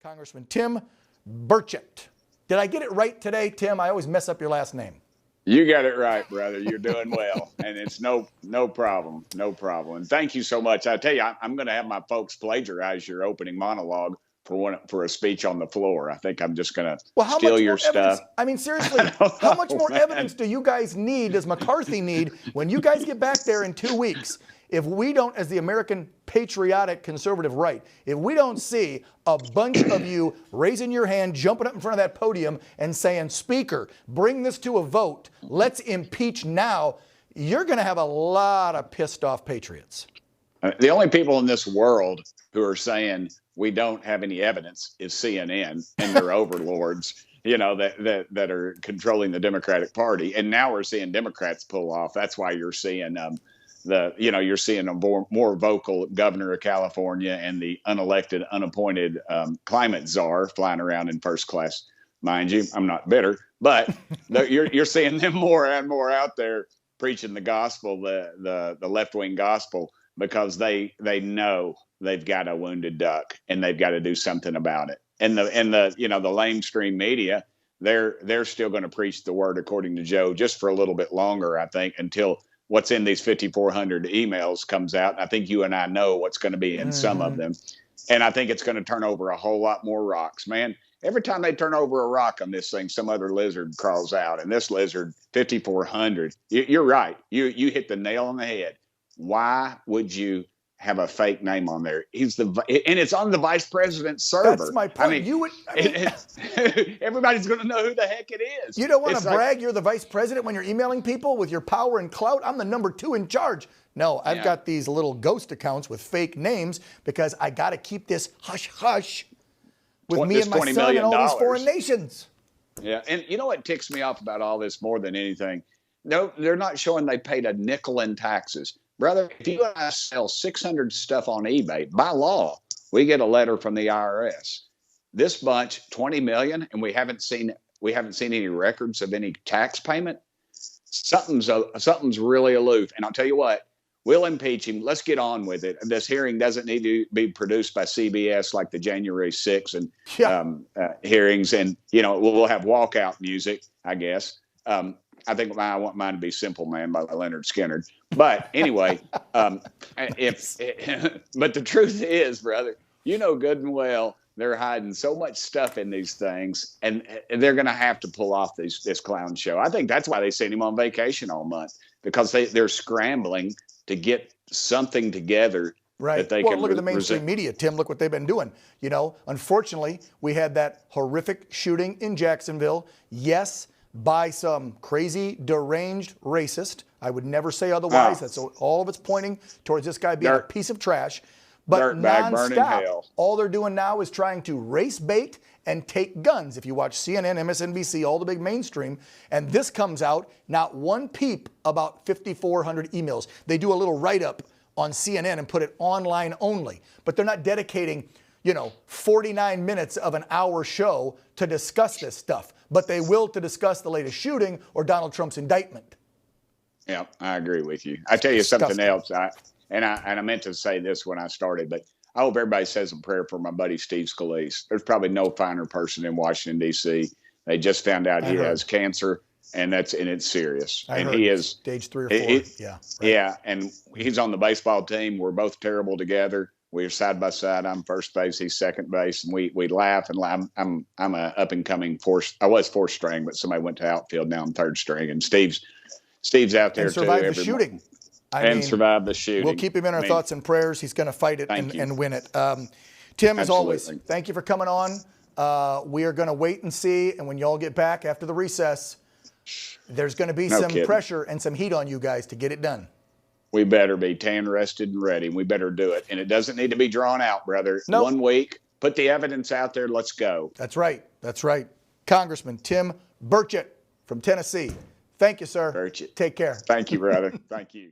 Congressman Tim Burchett. Did I get it right today, Tim? I always mess up your last name. You got it right, brother. You're doing well, and it's no problem, no problem. And thank you so much. I tell you, I'm going to have my folks plagiarize your opening monologue for a speech on the floor. I think I'm just going to steal your stuff. I mean, seriously, how much more evidence do you guys need? Does McCarthy need when you guys get back there in 2 weeks? If we don't, as the American patriotic conservative right, if we don't see a bunch of you raising your hand, jumping up in front of that podium and saying, Speaker, bring this to a vote, let's impeach now, you're going to have a lot of pissed off patriots. The only people in this world who are saying we don't have any evidence is CNN and their overlords, you know, that are controlling the Democratic Party. And now we're seeing Democrats pull off. That's why you're seeing you're seeing a more vocal governor of California and the unelected, unappointed climate czar flying around in first class. Mind you, I'm not bitter, but you're seeing them more and more out there preaching the gospel, the left-wing gospel, because they know they've got a wounded duck and they've got to do something about it. And the lamestream media, they're still going to preach the word according to Joe just for a little bit longer, I think, until what's in these 5,400 emails comes out. I think you and I know what's going to be in some of them. And I think it's going to turn over a whole lot more rocks, man. Every time they turn over a rock on this thing, some other lizard crawls out. And this lizard, 5,400, you're right. You hit the nail on the head. Why would you have a fake name on there? And it's on the vice president's server. That's my point. Everybody's going to know who the heck it is. You don't want to brag you're the vice president when you're emailing people with your power and clout. I'm the number 2 in charge. No, I've got these little ghost accounts with fake names because I got to keep this hush hush with me and my son and all these foreign nations. Yeah, and you know what ticks me off about all this more than anything? No, they're not showing they paid a nickel in taxes. Brother, if you and I sell 600 stuff on eBay, by law, we get a letter from the IRS. This bunch, 20 million, and we haven't seen any records of any tax payment. Something's really aloof. And I'll tell you what, we'll impeach him. Let's get on with it. This hearing doesn't need to be produced by CBS like the January 6th and hearings. And, we'll have walkout music, I guess. I think I want mine to be Simple Man by Leonard Skinner. But anyway, but the truth is, brother, you know good and well they're hiding so much stuff in these things, and they're going to have to pull off this clown show. I think that's why they sent him on vacation all month, because they're scrambling to get something together. Right. That they well, can look at the mainstream media, Tim. Look what they've been doing. Unfortunately, we had that horrific shooting in Jacksonville. Yes, by some crazy, deranged racist. I would never say otherwise. That's all of it's pointing towards this guy being a piece of trash. But nonstop, all they're doing now is trying to race bait and take guns. If you watch CNN, MSNBC, all the big mainstream, and this comes out, not one peep about 5,400 emails. They do a little write-up on CNN and put it online only. But they're not dedicating 49 minutes of an hour show to discuss this stuff, but they will to discuss the latest shooting or Donald Trump's indictment. Yeah, I agree with you. I tell you something else. I meant to say this when I started, but I hope everybody says a prayer for my buddy Steve Scalise. There's probably no finer person in Washington, D.C. They just found out he has cancer, and it's serious. And he is stage 3 or 4. Yeah, and he's on the baseball team. We're both terrible together. We're side by side. I'm first base, he's second base, and we laugh and laugh. I'm a up and coming I was fourth string, but somebody went to outfield. Now I'm third string, and Steve's out there and survived the shooting. Survived the shooting. We'll keep him in our thoughts and prayers. He's going to fight it and win it. Tim, as always, thank you for coming on. We are going to wait and see, and when y'all get back after the recess, there's going to be some pressure and some heat on you guys to get it done. We better be tan, rested, and ready. We better do it. And it doesn't need to be drawn out, brother. Nope. 1 week, put the evidence out there. Let's go. That's right. That's right. Congressman Tim Burchett from Tennessee. Thank you, sir. Burchett. Take care. Thank you, brother. Thank you.